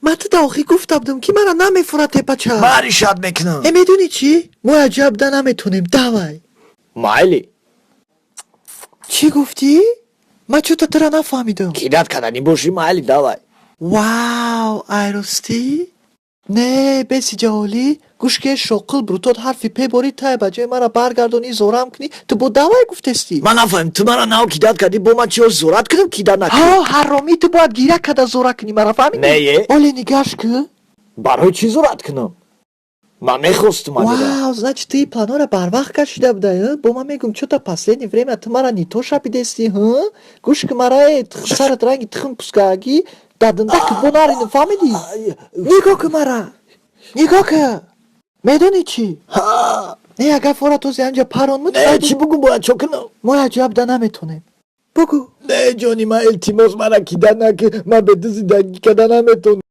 من تو داخلی گفتم که مرا نمیفوره تپچه. ماری شاد میکنم. میدونی چی؟ ما عجب ده نمیتونیم دوای. مایلی چی گفتی؟ من چطور ترا نفهمیدم. کیدت کننی باشی مایلی دوای. واو ایرستی؟ نه بسی جالی گوش که شغل بروتات حرفی پی باری تای بجای مرا برگردونی زورم کنی تو با دوای گفتستی. من نفهم تو مرا ناو کیدت کردی با من چیو زورت کنم کیدت نکنم. ها حرامی تو باید گیره کده زورا کنی مرا فهمیدی؟ نه یه اولی نگاش که برای چی زورت کنم؟ من میخواستم اگه واو значит ты плану را бар вақт кашида будai бо ман мегум чӯ та последнее время ту мара нитоша бидести гӯш ки мара сарат ранги тхм пускагӣ даданда ки бо нарини фаҳмидӣ нигоҳ ки мара нигоҳ ки медони чӣ не агар фора този анҷа парон نه چی بگو باید چو کنم؟ мо аҷаб да наметонем бугӯ نه جانی من التماس مرا کیدت نکن من به تو زندگی کردن نمیتونم.